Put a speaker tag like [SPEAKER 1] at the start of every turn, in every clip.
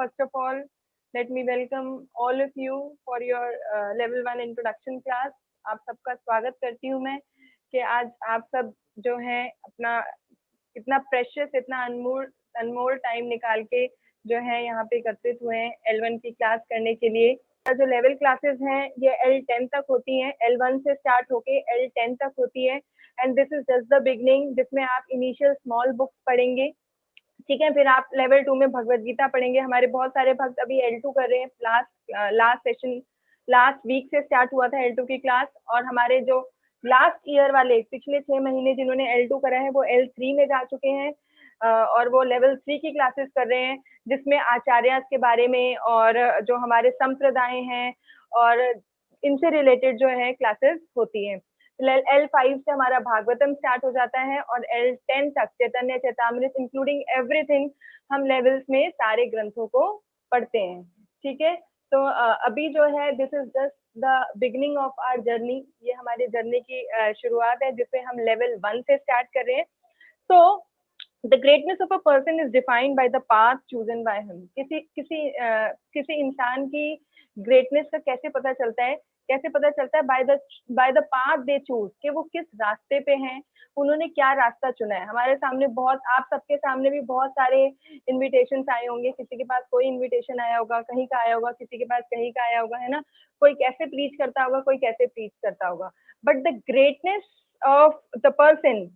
[SPEAKER 1] first of all, let me welcome all of you for your level 1 introduction class. आप सबका स्वागत करती हूँ मैं कि आज आप सब जो हैं अपना इतना प्रेशियस, इतना अनमोल अनमोल टाइम निकाल के जो है यहाँ पे एकत्रित हुए हैं L1 की क्लास करने के लिए। जो लेवल क्लासेस हैं ये L10 तक होती हैं, L1 से स्टार्ट होके L10 तक होती है and this is just the beginning, जिसमें आप इनिशियल स्मॉल बुक्स पढ़ेंगे, ठीक है। फिर आप लेवल 2 में भगवत गीता पढ़ेंगे। हमारे बहुत सारे भक्त अभी L2 कर रहे हैं। लास्ट वीक से स्टार्ट हुआ था L2 की क्लास, और हमारे जो लास्ट ईयर वाले पिछले 6 महीने जिन्होंने L2 करा है वो L3 में जा चुके हैं और वो लेवल 3 की क्लासेस कर रहे हैं, जिसमें आचार्य के बारे में और जो हमारे संप्रदाय हैं और इनसे रिलेटेड जो है क्लासेस होती हैं। L5 से हमारा भागवतम स्टार्ट हो जाता है और L10 तक चैतन्य चैतामृत इंक्लूडिंग एवरीथिंग हम लेवल्स में सारे ग्रंथों को पढ़ते हैं, ठीक है। तो अभी जो है this is just the beginning of our journey, ये हमारे जर्नी की शुरुआत है जिससे हम लेवल 1 से स्टार्ट कर रहे हैं। तो the greatness of a person is defined by the path chosen by him. किसी इंसान की ग्रेटनेस का कैसे पता चलता है, by the path they choose, कि वो किस रास्ते पे हैं, उन्होंने क्या रास्ता चुना है। हमारे सामने बहुत, आप सबके सामने भी बहुत सारे इनविटेशन आए होंगे, किसी के पास कोई इनविटेशन आया होगा, कहीं का आया होगा, किसी के पास कहीं का आया होगा, है ना। कोई कैसे प्रीच करता होगा, कोई कैसे प्रीच करता होगा, but the greatness of the person,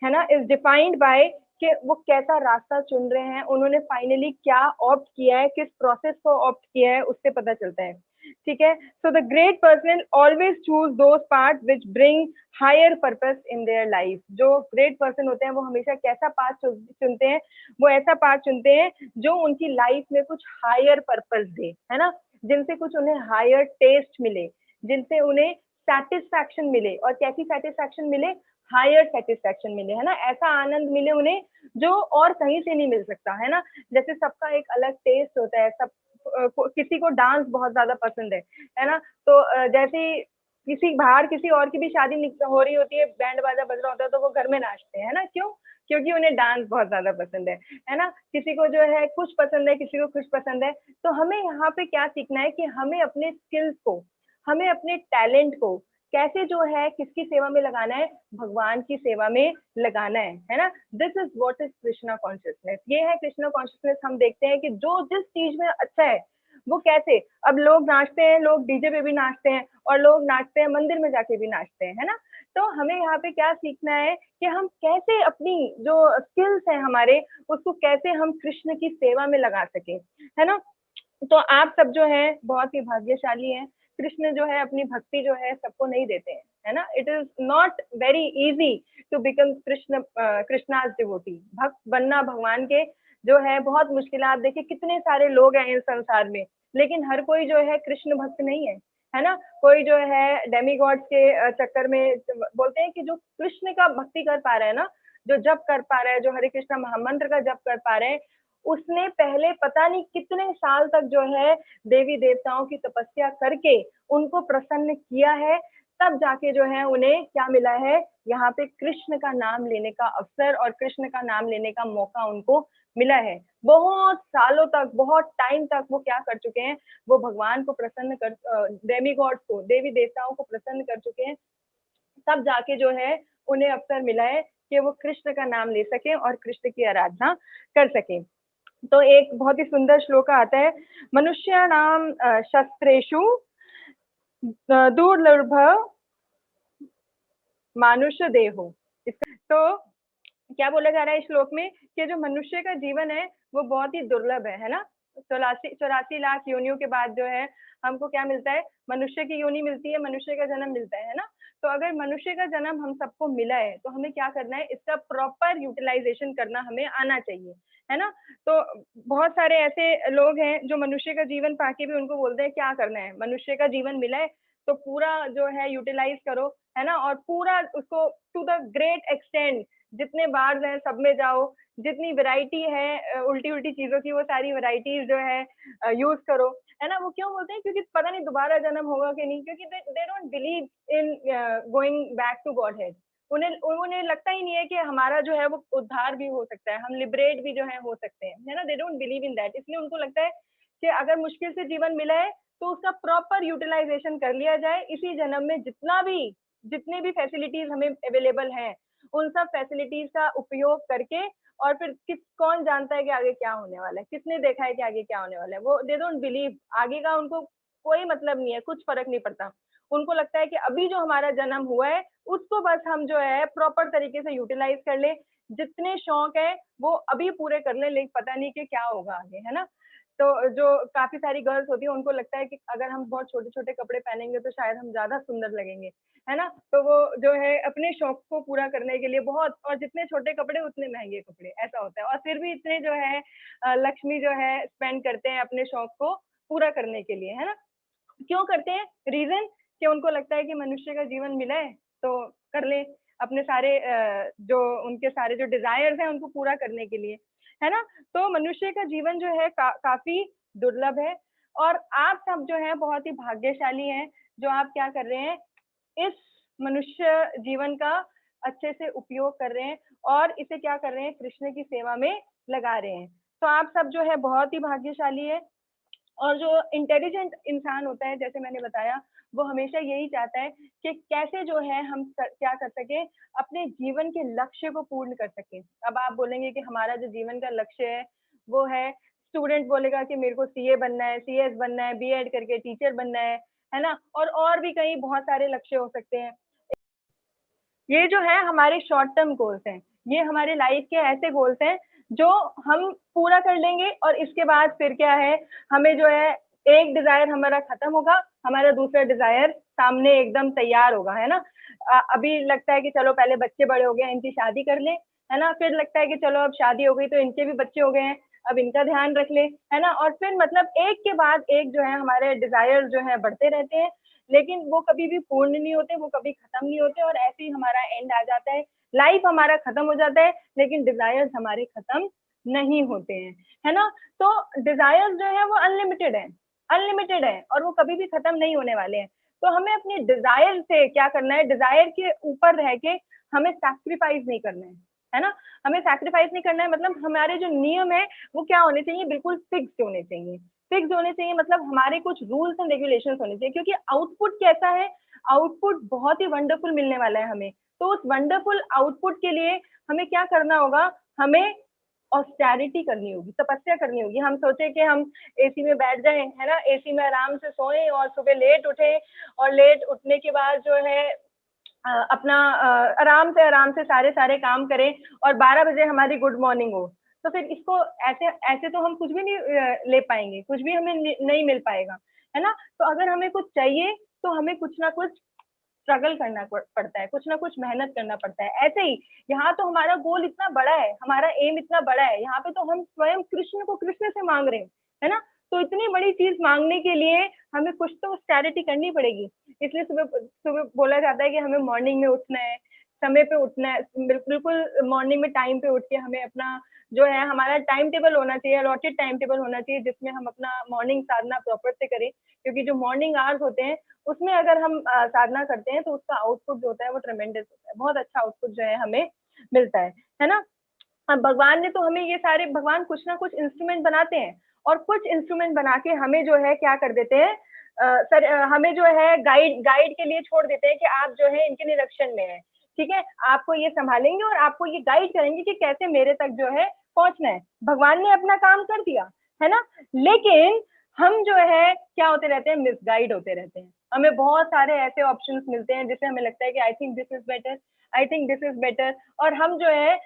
[SPEAKER 1] है ना, इज डिफाइंड बाय कि वो कैसा रास्ता चुन रहे हैं, उन्होंने फाइनली क्या ऑप्ट किया है, किस प्रोसेस को ऑप्ट किया है, उससे पता चलता है, ठीक है। So the great person always choose those part which bring higher purpose in their life. जो ग्रेट पर्सन होते हैं वो हमेशा कैसा पार्ट चुनते हैं, वो ऐसा पार्ट चुनते हैं जो उनकी लाइफ में कुछ हायर पर्पस दे, है ना, जिनसे कुछ उन्हें हायर टेस्ट मिले, जिनसे उन्हें सेटिस्फैक्शन मिले। और कैसी सेटिस्फैक्शन मिले, हायर सेटिस्फैक्शन मिले, है ना, ऐसा आनंद मिले उन्हें जो और कहीं से नहीं मिल सकता, है ना। जैसे सबका एक अलग टेस्ट होता है, सब किसी को डांस बहुत ज्यादा पसंद है ना। तो जैसे किसी और की भी शादी हो रही होती है, बैंड बाजा बज रहा होता है तो वो घर में नाचते हैं, है ना। क्यों? क्योंकि उन्हें डांस बहुत ज्यादा पसंद है ना। किसी को जो है कुछ पसंद है, किसी को कुछ पसंद है। तो हमें यहाँ पे क्या सीखना है कि हमें अपने स्किल्स को, हमें अपने टैलेंट को कैसे जो है किसकी सेवा में लगाना है, भगवान की सेवा में लगाना है ना। This is what is Krishna consciousness, ये है कृष्णा कॉन्शियसनेस। हम देखते हैं कि जो जिस चीज में अच्छा है वो कैसे, अब लोग नाचते हैं, लोग डीजे पे भी नाचते हैं, और लोग नाचते हैं मंदिर में जाके भी नाचते हैं, है ना। तो हमें यहाँ पे क्या सीखना है कि हम कैसे अपनी जो स्किल्स हैं हमारे, उसको कैसे हम कृष्ण की सेवा में लगा सके, है ना। तो आप सब जो है बहुत ही भाग्यशाली हैं। कृष्ण जो है अपनी भक्ति जो है सबको नहीं देते हैं, है ना। It is not very easy to become Krishna's devotee. भक्त बनना भगवान के जो है बहुत मुश्किल है। आप देखिए कितने सारे लोग हैं इस संसार में, लेकिन हर कोई जो है कृष्ण भक्त नहीं है ना। कोई जो है डेमीगॉड्स के चक्कर में, बोलते हैं कि जो कृष्ण का भक्ति कर पा रहा है ना, जो जप कर पा रहा है, जो हरे कृष्ण महामंत्र का जप कर पा रहे हैं, उसने पहले पता नहीं कितने साल तक जो है देवी देवताओं की तपस्या करके उनको प्रसन्न किया है, तब जाके जो है उन्हें क्या मिला है, यहाँ पे कृष्ण का नाम लेने का अवसर और कृष्ण का नाम लेने का मौका उनको मिला है। बहुत सालों तक, बहुत टाइम तक वो क्या कर चुके हैं, वो भगवान को प्रसन्न कर, डेमीगॉड्स को, देवी देवताओं को प्रसन्न कर चुके हैं, तब जाके जो है उन्हें अवसर मिला है कि वो कृष्ण का नाम ले सके और कृष्ण की आराधना कर सके। तो एक बहुत ही सुंदर श्लोक आता है, मनुष्याणाम शस्त्रेषु दुर्लभ मानुष्य देहो। तो क्या बोला जा रहा है इस श्लोक में कि जो मनुष्य का जीवन है वो बहुत ही दुर्लभ है ना। 84 लाख योनियों के बाद जो है हमको क्या मिलता है, मनुष्य की योनि मिलती है, मनुष्य का जन्म मिलता है ना। तो अगर मनुष्य का जन्म हम सबको मिला है तो हमें क्या करना है, इसका प्रॉपर यूटिलाइजेशन करना हमें आना चाहिए, है ना। तो बहुत सारे ऐसे लोग हैं जो मनुष्य का जीवन पाके भी उनको बोलते हैं क्या करना है, मनुष्य का जीवन मिला है तो पूरा जो है यूटिलाइज करो, है ना, और पूरा उसको टू द ग्रेट एक्सटेंड, जितने बार हैं सब में जाओ, जितनी वैरायटी है उल्टी उल्टी चीजों की वो सारी वैरायटीज जो है यूज करो, है ना। वो क्यों बोलते हैं, क्योंकि पता नहीं दोबारा जन्म होगा कि नहीं, क्योंकि they don't believe in going back to Godhead. उन्हें उन्हें लगता ही नहीं है कि हमारा जो है वो उद्धार भी हो सकता है, हम लिबरेट भी जो है हो सकते हैं, है ना। दे डोंट बिलीव इन दैट। इसलिए उनको लगता है कि अगर मुश्किल से जीवन मिला है तो उसका प्रॉपर यूटिलाइजेशन कर लिया जाए। इसी जन्म में जितने भी फैसिलिटीज हमें अवेलेबल हैं, उन सब फैसिलिटीज का उपयोग करके, और फिर कौन जानता है कि आगे क्या होने वाला है, किसने देखा है कि आगे क्या होने वाला है। वो दे डोंट बिलीव, आगे का उनको कोई मतलब नहीं है, कुछ फर्क नहीं पड़ता। उनको लगता है कि अभी जो हमारा जन्म हुआ है उसको बस हम जो है प्रॉपर तरीके से यूटिलाइज कर ले, जितने शौक है वो अभी पूरे कर ले, लेकिन पता नहीं कि क्या होगा आगे, है ना। तो जो काफी सारी गर्ल्स होती है उनको लगता है कि अगर हम बहुत छोटे छोटे कपड़े पहनेंगे तो शायद हम ज्यादा सुंदर लगेंगे, है ना। तो वो जो है अपने शौक को पूरा करने के लिए बहुत, और जितने छोटे कपड़े उतने महंगे कपड़े, ऐसा होता है। और फिर भी इतने जो है लक्ष्मी जो है स्पेंड करते हैं अपने शौक को पूरा करने के लिए, है ना। क्यों करते हैं? रीजन कि उनको लगता है कि मनुष्य का जीवन मिला है तो कर ले अपने सारे जो उनके सारे जो डिजायर्स हैं उनको पूरा करने के लिए, है ना। तो मनुष्य का जीवन जो है काफी दुर्लभ है, और आप सब जो है बहुत ही भाग्यशाली हैं जो आप क्या कर रहे हैं, इस मनुष्य जीवन का अच्छे से उपयोग कर रहे हैं और इसे क्या कर रहे हैं, कृष्ण की सेवा में लगा रहे हैं। तो आप सब जो है बहुत ही भाग्यशाली है। और जो इंटेलिजेंट इंसान होता है, जैसे मैंने बताया, वो हमेशा यही चाहता है कि कैसे जो है हम क्या कर सके, अपने जीवन के लक्ष्य को पूर्ण कर सके। अब आप बोलेंगे कि हमारा जो जीवन का लक्ष्य है वो है, स्टूडेंट बोलेगा कि मेरे को सीए बनना है, सीएस बनना है, बीएड करके टीचर बनना है ना। और भी कई बहुत सारे लक्ष्य हो सकते हैं। ये जो है हमारे शॉर्ट टर्म गोल्स हैं, ये हमारे लाइफ के ऐसे गोल्स हैं जो हम पूरा कर लेंगे, और इसके बाद फिर क्या है, हमें जो है एक डिजायर हमारा खत्म होगा, हमारा दूसरा डिजायर सामने एकदम तैयार होगा, है ना। अभी लगता है कि चलो पहले बच्चे बड़े हो गए, इनकी शादी कर ले, है ना। फिर लगता है कि चलो अब शादी हो गई तो इनके भी बच्चे हो गए हैं, अब इनका ध्यान रख ले, है ना। और फिर मतलब एक के बाद एक जो है हमारे डिजायर जो है बढ़ते रहते हैं, लेकिन वो कभी भी पूर्ण नहीं होते, वो कभी खत्म नहीं होते, और ऐसे ही हमारा एंड आ जाता है, लाइफ हमारा खत्म हो जाता है, लेकिन डिजायर्स हमारे खत्म नहीं होते हैं, है ना। तो डिजायर्स जो है वो अनलिमिटेड है, अनलिमिटेड है, और वो कभी भी खत्म नहीं होने वाले हैं। तो हमें अपने डिजायर से क्या करना है, डिजायर के ऊपर रह के हमें सैक्रिफाइस नहीं करना है ना। हमें सैक्रिफाइस नहीं करना है, मतलब हमारे जो नियम है वो क्या होने चाहिए, बिल्कुल फिक्स होने चाहिए। फिक्स होने चाहिए मतलब हमारे कुछ रूल्स एंड रेगुलेशंस होने चाहिए, क्योंकि आउटपुट कैसा है, आउटपुट बहुत ही वंडरफुल मिलने वाला है हमें। तो उस वंडरफुल आउटपुट के लिए हमें क्या करना होगा, हमें ऑस्टेरिटी करनी होगी, तपस्या करनी होगी। हम सोचे कि हम एसी में बैठ जाएं, है ना, एसी में आराम से सोएं और सुबह लेट उठे, और लेट उठने के बाद जो है अपना आराम से सारे सारे काम करें, और 12 बजे हमारी गुड मॉर्निंग हो। तो फिर इसको ऐसे ऐसे तो हम कुछ भी नहीं ले पाएंगे, कुछ भी हमें नहीं मिल पाएगा, है ना। तो अगर हमें कुछ चाहिए तो हमें कुछ ना कुछ स्ट्रगल करना पड़ता है, कुछ ना कुछ मेहनत करना पड़ता है। ऐसे ही यहाँ तो हमारा गोल इतना बड़ा है, हमारा एम इतना बड़ा है, यहाँ पे तो हम स्वयं कृष्ण को कृष्ण से मांग रहे हैं, है ना। तो इतनी बड़ी चीज मांगने के लिए हमें कुछ तो स्टैरिटी करनी पड़ेगी। इसलिए सुबह सुबह बोला जाता है कि हमें मॉर्निंग में उठना है, समय पे उठना है, बिल्कुल मॉर्निंग में टाइम पे उठ के हमें अपना जो है हमारा टाइम टेबल होना चाहिए, अलॉटेड टाइम टेबल होना चाहिए, जिसमें हम अपना मॉर्निंग साधना प्रॉपर से करें। क्योंकि जो मॉर्निंग आवर्स होते हैं उसमें अगर हम साधना करते हैं तो उसका आउटपुट जो होता है वो ट्रेमेंडस होता है, बहुत अच्छा आउटपुट जो है हमें मिलता है ना। अब भगवान ने तो हमें ये सारे, भगवान कुछ ना कुछ इंस्ट्रूमेंट बनाते हैं, और कुछ इंस्ट्रूमेंट बना के हमें जो है क्या कर देते हैं, हमें जो है गाइड गाइड के लिए छोड़ देते हैं कि आप जो है इनके निरीक्षण में है, ठीक है, आपको ये संभालेंगे और आपको ये गाइड करेंगे कि कैसे मेरे तक जो है पहुंचना है। भगवान ने अपना काम कर दिया, है ना। लेकिन हम जो है क्या होते रहते हैं, मिसगाइड होते रहते हैं। हमें बहुत सारे ऐसे ऑप्शंस मिलते हैं जिससे हमें लगता है कि I think this is better, I think this is better, और हम जो है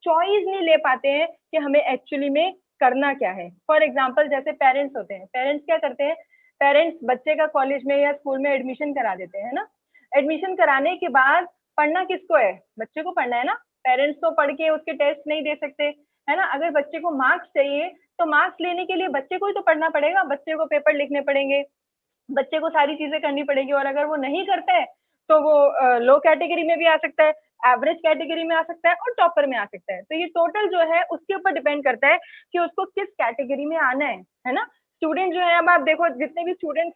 [SPEAKER 1] चॉइस नहीं ले पाते हैं कि हमें एक्चुअली में करना क्या है। फॉर एग्जाम्पल जैसे पेरेंट्स होते हैं, पेरेंट्स क्या करते हैं, पेरेंट्स बच्चे का कॉलेज में या स्कूल में एडमिशन करा देते हैं ना। एडमिशन कराने के बाद पढ़ना किसको है, बच्चे को पढ़ना है ना। पेरेंट्स तो पढ़ के उसके टेस्ट नहीं दे सकते, है ना। अगर बच्चे को मार्क्स चाहिए तो मार्क्स लेने के लिए बच्चे को ही तो पढ़ना पड़ेगा, बच्चे को पेपर लिखने पड़ेंगे, बच्चे को सारी चीजें करनी पड़ेगी। और अगर वो नहीं करता है तो वो लो कैटेगरी में भी आ सकता है, एवरेज कैटेगरी में आ सकता है, और टॉपर में आ सकता है। तो ये टोटल जो है उसके ऊपर डिपेंड करता है कि उसको किस कैटेगरी में आना है ना। स्टूडेंट जो है, अब आप देखो जितने भी स्टूडेंट्स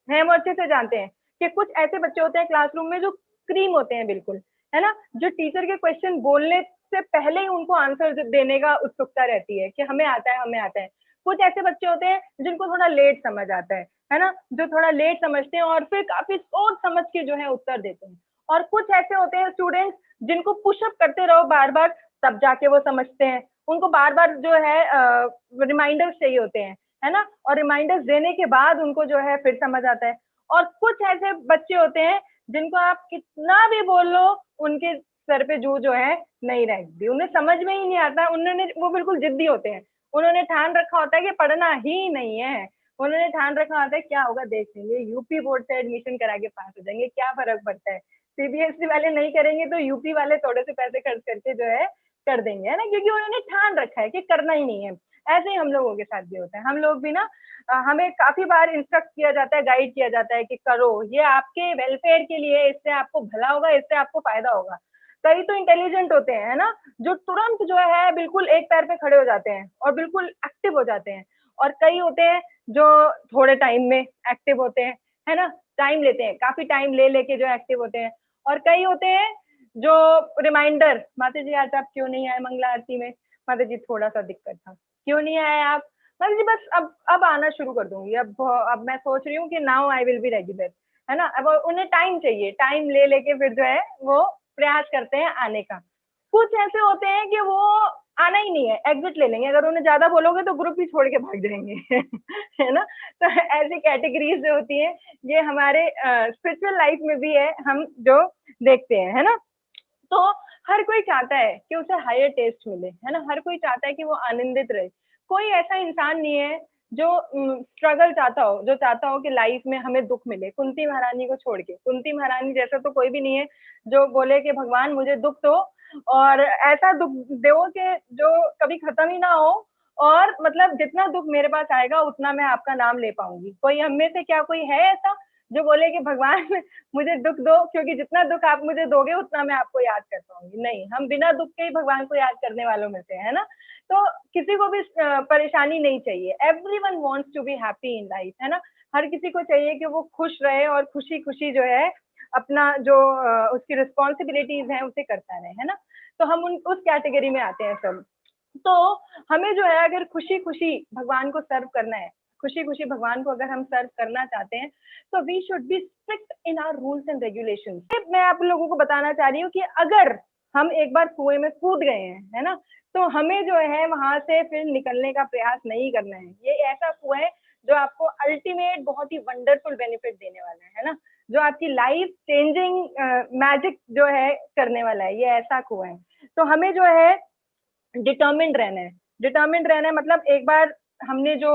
[SPEAKER 1] हैं वो अच्छे से जानते हैं कि कुछ ऐसे बच्चे होते हैं क्लासरूम में जो क्रीम होते हैं बिल्कुल, है ना, जो टीचर के क्वेश्चन बोलने से पहले ही उनको आंसर देने का उत्सुकता रहती है कि हमें आता है, हमें आता है। कुछ ऐसे बच्चे होते हैं जिनको थोड़ा लेट समझ आता है ना, जो थोड़ा लेट समझते हैं और फिर काफी सोच समझ के जो है उत्तर देते हैं। और कुछ ऐसे होते हैं स्टूडेंट्स जिनको पुशअप करते रहो बार बार, तब जाके वो समझते हैं। उनको बार बार जो है रिमाइंडर्स चाहिए होते हैं, है ना, और रिमाइंडर्स देने के बाद उनको जो है फिर समझ आता है। और कुछ ऐसे बच्चे होते हैं जिनको आप कितना भी बोल लो, उनके सर पे जू जो है नहीं रहती, उन्हें समझ में ही नहीं आता। उन्होंने वो बिल्कुल जिद्दी होते हैं, उन्होंने ठान रखा होता है कि पढ़ना ही नहीं है। उन्होंने ठान रखा होता है क्या होगा देख लेंगे, यूपी बोर्ड से एडमिशन करा के पास हो जाएंगे, क्या फर्क पड़ता है। सीबीएसई वाले नहीं करेंगे तो यूपी वाले थोड़े से पैसे खर्च करके जो है कर देंगे, है ना, क्योंकि उन्होंने ठान रखा है कि करना ही नहीं है। ऐसे ही हम लोगों के साथ भी होता है। हम लोग भी ना हमें काफी बार इंस्ट्रक्ट किया जाता है, गाइड किया जाता है कि करो, ये आपके वेलफेयर के लिए, इससे आपको भला होगा, इससे आपको फायदा होगा। कई तो इंटेलिजेंट होते हैं, है ना, जो तुरंत जो है बिल्कुल एक पैर पे खड़े हो जाते हैं और बिल्कुल एक्टिव हो जाते हैं। और कई होते हैं जो थोड़े टाइम में एक्टिव होते हैं, है ना, टाइम लेते हैं, काफी टाइम ले लेके जो एक्टिव होते हैं। और कई होते हैं जो रिमाइंडर, माता जी आज आप क्यों नहीं आए मंगला आरती में, माता जी थोड़ा सा दिक्कत था, क्यों नहीं आए आप, माता जी बस अब आना शुरू कर दूंगी, अब मैं सोच रही हूँ कि now I will be regular, है ना। अब उन्हें टाइम चाहिए, टाइम ले लेके फिर जो है वो प्रयास करते हैं आने का। कुछ ऐसे होते हैं कि वो आना ही नहीं है, एग्जिट ले लेंगे, अगर उन्हें ज्यादा बोलोगे तो ग्रुप ही छोड़ के भाग जाएंगे है ना। तो ऐसी कैटेगरीज जो होती है, ये हमारे स्पिरिचुअल लाइफ में भी है, हम जो देखते हैं, है ना। तो हर कोई चाहता है कि उसे हायर टेस्ट मिले, है ना, हर कोई चाहता है कि वो आनंदित रहे। कोई ऐसा इंसान नहीं है जो स्ट्रगल चाहता हो, जो चाहता हो कि लाइफ में हमें दुख मिले। कुंती महारानी को छोड़ के, कुंती महारानी जैसा तो कोई भी नहीं है जो बोले कि भगवान मुझे दुख दो, और ऐसा दुख दो कि जो कभी खत्म ही ना हो, और मतलब जितना दुख मेरे पास आएगा उतना मैं आपका नाम ले पाऊंगी। कोई हम में से क्या कोई है ऐसा जो बोले कि भगवान मुझे दुख दो, क्योंकि जितना दुख आप मुझे दोगे उतना मैं आपको याद कर पाऊंगी। नहीं, हम बिना दुख के ही भगवान को याद करने वालों में से, है ना। तो किसी को भी परेशानी नहीं चाहिए। Everyone wants to be happy in life, है ना। हर किसी को चाहिए कि वो खुश रहे और खुशी खुशी जो है अपना जो उसकी रिस्पॉन्सिबिलिटीज है उसे करता रहे, है ना। तो हम उस कैटेगरी में आते हैं सब। तो हमें जो है अगर खुशी खुशी भगवान को सर्व करना है, खुशी खुशी भगवान को अगर हम सर्व करना चाहते हैं, तो we should be strict in our rules and regulation. मैं आप लोगों को बताना चाह रही हूँ कि अगर हम एक बार कुएं में कूद गए हैं, है ना, तो हमें जो है वहां से फिर निकलने का प्रयास नहीं करना है। ये ऐसा कुआं है जो आपको अल्टीमेट बहुत ही वंडरफुल बेनिफिट देने वाला है ना, जो आपकी लाइफ चेंजिंग मैजिक जो है करने वाला है, ये ऐसा कुआं है। तो हमें जो है डिटर्मिन्ड रहना है। डिटर्मिन्ड रहना है मतलब एक बार हमने जो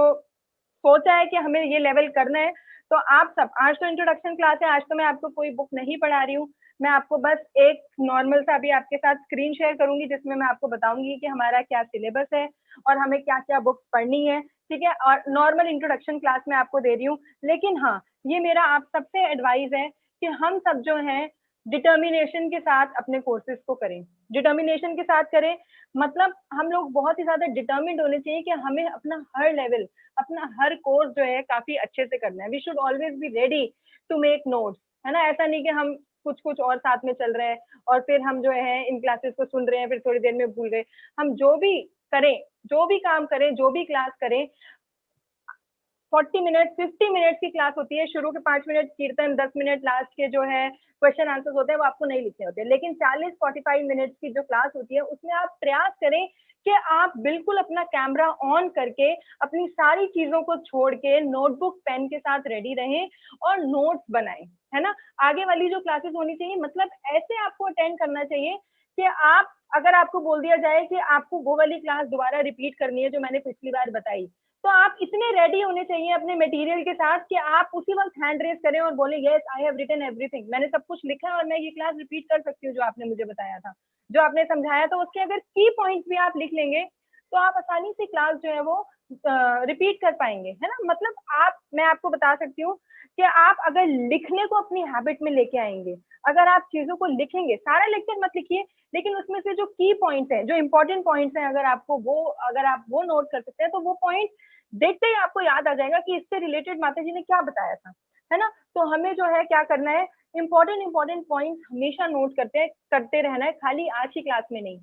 [SPEAKER 1] सोचा है कि हमें ये लेवल करना है, तो आप सब, आज तो इंट्रोडक्शन क्लास है, आज तो मैं आपको कोई बुक नहीं पढ़ा रही हूँ। मैं आपको बस एक नॉर्मल सा भी आपके साथ स्क्रीन शेयर करूंगी जिसमें मैं आपको बताऊंगी कि हमारा क्या सिलेबस है और हमें क्या क्या बुक्स पढ़नी है, ठीक है। और नॉर्मल इंट्रोडक्शन क्लास में आपको दे रही हूँ, लेकिन हाँ, ये मेरा आप सबसे एडवाइस है कि हम सब जो हैं डिटर्मिनेशन के साथ अपने कोर्सेज को करें, डिटर्मिनेशन के साथ करें। मतलब हम लोग बहुत ही ज्यादा डिटर्मिन्ड होने चाहिए कि हमें अपना हर लेवल, अपना हर कोर्स जो है काफी अच्छे से करना है। We should always be ready to make notes, है ना। ऐसा नहीं कि हम कुछ कुछ और साथ में चल रहे हैं और फिर हम जो है इन क्लासेस को सुन रहे हैं, फिर थोड़ी देर में भूल गए। हम जो भी करें, जो भी काम करें, जो भी क्लास करें, 40 मिनट 50 मिनट की क्लास होती है। शुरू के 5 मिनट कीर्तन, 10 मिनट लास्ट के जो है क्वेश्चन आंसर्स होते हैं, वो आपको नहीं लिखने होते। लेकिन 40-45 मिनट की जो क्लास होती है उसमें आप प्रयास करें कि आप बिल्कुल अपना कैमरा ऑन करके अपनी सारी चीजों को छोड़ के नोटबुक पेन के साथ रेडी रहें और नोट्स बनाएं, है ना। आगे वाली जो क्लासेस होनी चाहिए, मतलब ऐसे आपको अटेंड करना चाहिए कि आप, अगर आपको बोल दिया जाए कि आपको वो वाली क्लास दोबारा रिपीट करनी है जो मैंने पिछली बार बताई, तो आप इतने रेडी होने चाहिए अपने मटेरियल के साथ कि आप उसी वक्त हैंड रेज करें और बोले yes I have written everything, मैंने सब कुछ लिखा है और मैं ये क्लास रिपीट कर सकती हूँ जो आपने मुझे बताया था, जो आपने समझाया था। उसके अगर की पॉइंट्स भी आप लिख लेंगे तो आप आसानी से क्लास जो है वो रिपीट कर पाएंगे, है ना। मतलब आप, मैं आपको बता सकती हूँ कि आप अगर लिखने को अपनी हैबिट में लेके आएंगे, अगर आप चीजों को लिखेंगे, सारा लेक्चर मत लिखिए, लेकिन उसमें से जो की पॉइंट्स हैं, जो इंपॉर्टेंट पॉइंट्स हैं, अगर आपको वो, अगर आप वो नोट कर सकते हैं तो वो पॉइंट देखते ही आपको याद आ जाएगा कि इससे रिलेटेड माता जी ने क्या बताया था, है ना। तो हमें जो है क्या करना है, इंपॉर्टेंट पॉइंट्स हमेशा नोट करते रहना है, खाली आज की क्लास में नहीं।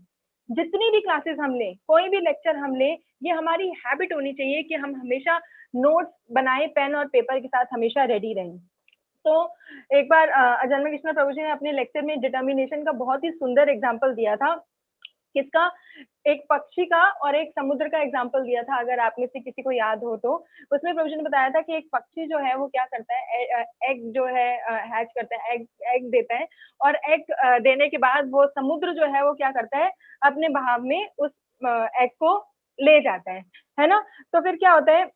[SPEAKER 1] जितनी भी क्लासेस हम लें, कोई भी लेक्चर हम लें, ये हमारी हैबिट होनी चाहिए कि हम हमेशा नोट्स बनाए, पेन और पेपर के साथ हमेशा रेडी रहें। तो एक बार अजन्मा कृष्ण प्रभु जी ने अपने लेक्चर में डिटर्मिनेशन का बहुत ही सुंदर एग्जाम्पल दिया था। किसका? एक पक्षी का और एक समुद्र का एग्जाम्पल दिया था, अगर आप में से किसी को याद हो तो। उसमें प्रभु जी ने बताया था कि एक पक्षी जो है वो क्या करता है, एग जो है हैच करता है, एग देता है, और एग देने के बाद वो समुद्र जो है वो क्या करता है, अपने बहाव में उस एग को ले जाता है ना। तो फिर क्या होता है,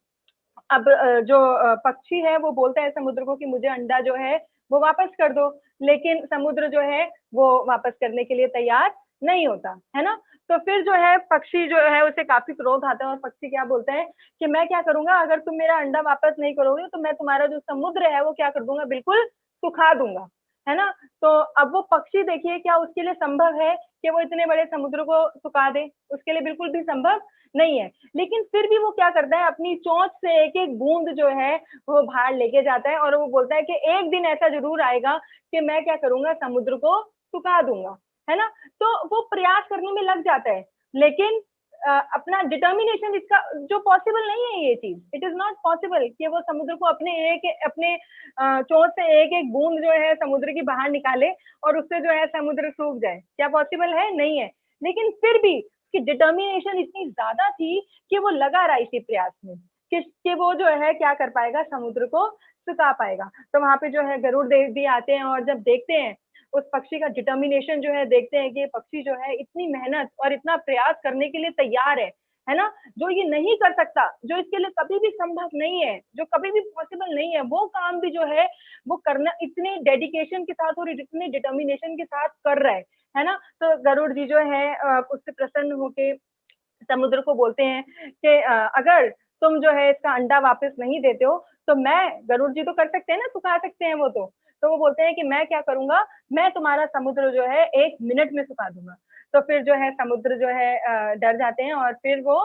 [SPEAKER 1] अब जो पक्षी है वो बोलता है समुद्र को कि मुझे अंडा जो है वो वापस कर दो, लेकिन समुद्र जो है वो वापस करने के लिए तैयार नहीं होता है ना। तो फिर जो है पक्षी जो है उसे काफी क्रोध आता है, और पक्षी क्या बोलता है कि मैं क्या करूंगा, अगर तुम मेरा अंडा वापस नहीं करोगे तो मैं तुम्हारा जो समुद्र है वो क्या कर दूंगा, बिल्कुल सुखा दूंगा, है ना। तो अब वो पक्षी देखिए, क्या उसके लिए संभव है कि वो इतने बड़े समुद्र को सुखा दे? उसके लिए बिल्कुल भी संभव नहीं है। लेकिन फिर भी वो क्या करता है, अपनी चोंच से एक एक बूंद जो है वो बाहर लेके जाता है, और वो बोलता है कि एक दिन ऐसा जरूर आएगा कि मैं क्या करूंगा, समुद्र को सुखा दूंगा, है ना। तो वो प्रयास करने में लग जाता है, लेकिन अपना डिटर्मिनेशन, इसका जो पॉसिबल नहीं है ये चीज, इट इज नॉट पॉसिबल कि वो समुद्र को अपने चोंच से एक एक बूंद जो है समुद्र की बाहर निकाले और उससे जो है समुद्र सूख जाए। क्या पॉसिबल है? नहीं है। लेकिन फिर भी कि डिटर्मिनेशन इतनी ज्यादा थी कि वो लगा रहा इसी प्रयास में कि वो जो है क्या कर पाएगा, समुद्र को सुखा पाएगा। तो वहां पे जो है गरुड़ देव भी आते हैं, और जब देखते हैं उस पक्षी का डिटर्मिनेशन जो है, देखते हैं कि ये पक्षी जो है इतनी मेहनत और इतना प्रयास करने के लिए तैयार है ना, जो ये नहीं कर सकता, जो इसके लिए कभी भी संभव नहीं है, जो कभी भी पॉसिबल नहीं है, वो काम भी जो है वो करना इतने डेडिकेशन के साथ और इतने डिटर्मिनेशन के साथ कर रहा है ना। तो गरुड़ जी जो है उससे प्रसन्न होके समुद्र को बोलते हैं कि अगर तुम जो है इसका अंडा वापस नहीं देते हो तो मैं, गरुड़ जी तो कर सकते हैं ना, सुखा सकते हैं वो तो वो बोलते हैं कि मैं क्या करूंगा, मैं तुम्हारा समुद्र जो है 1 मिनट में सुखा दूंगा। तो फिर जो है समुद्र जो है डर जाते हैं, और फिर वो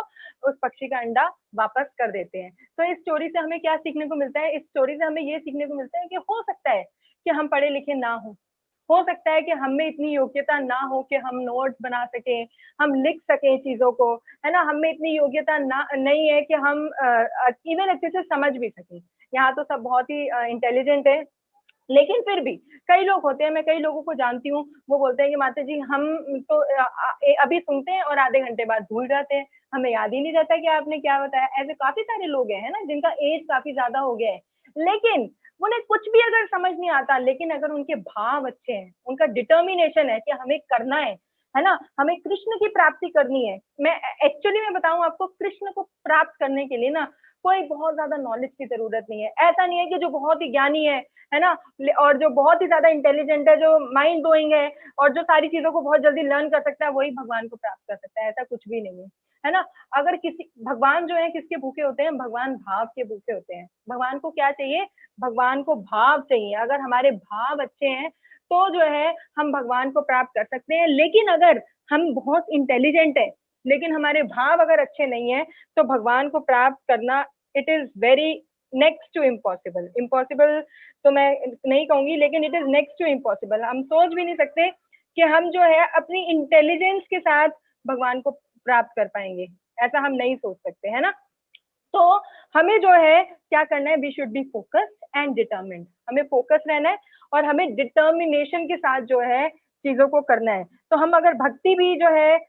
[SPEAKER 1] उस पक्षी का अंडा वापस कर देते हैं। तो इस स्टोरी से हमें क्या सीखने को मिलता है? इस स्टोरी से हमें ये सीखने को मिलता है कि हो सकता है कि हम पढ़े लिखे ना हो सकता है कि हम में इतनी योग्यता ना हो कि हम नोट्स बना सकें, हम लिख सकें चीजों को, है ना। हम में इतनी योग्यता ना नहीं है कि हम इवन अच्छे से समझ भी सकें। यहाँ तो सब बहुत ही इंटेलिजेंट है, लेकिन फिर भी कई लोग होते हैं, मैं कई लोगों को जानती हूँ, वो बोलते हैं कि माता जी हम तो अभी सुनते हैं और आधे घंटे बाद भूल जाते हैं, हमें याद ही नहीं रहता कि आपने क्या बताया। ऐसे काफी सारे लोग हैं, है ना, जिनका एज काफी ज्यादा हो गया है, लेकिन उन्हें कुछ भी अगर समझ नहीं आता, लेकिन अगर उनके भाव अच्छे हैं, उनका डिटर्मिनेशन है कि हमें करना है ना, हमें कृष्ण की प्राप्ति करनी है। मैं एक्चुअली मैं बताऊं आपको, कृष्ण को प्राप्त करने के लिए ना कोई बहुत ज्यादा नॉलेज की जरूरत नहीं है। ऐसा नहीं है कि जो बहुत ही ज्ञानी है ना, और जो बहुत ही ज्यादा इंटेलिजेंट है, जो माइंड ब्लोइंग है, और जो सारी चीजों को बहुत जल्दी लर्न कर सकता है, वही भगवान को प्राप्त कर सकता है। ऐसा कुछ भी नहीं है ना। अगर किसी, भगवान जो है किसके भूखे होते हैं? भगवान भाव के भूखे होते हैं। भगवान को क्या चाहिए? भगवान को भाव चाहिए। अगर हमारे भाव अच्छे हैं तो जो है हम भगवान को प्राप्त कर सकते हैं। लेकिन अगर हम बहुत इंटेलिजेंट है, लेकिन हमारे भाव अगर अच्छे नहीं है, तो भगवान को प्राप्त करना it is very next to impossible. Impossible तो मैं नहीं कहूंगी, लेकिन it is next to impossible. हम सोच भी नहीं सकते कि हम जो है अपनी इंटेलिजेंस के साथ भगवान को प्राप्त कर पाएंगे। ऐसा हम नहीं सोच सकते, है ना। तो हमें जो है क्या करना है, we should be focused and determined. हमें फोकस रहना है और हमें डिटर्मिनेशन के साथ जो है चीजों को करना है। तो हम अगर भक्ति भी जो है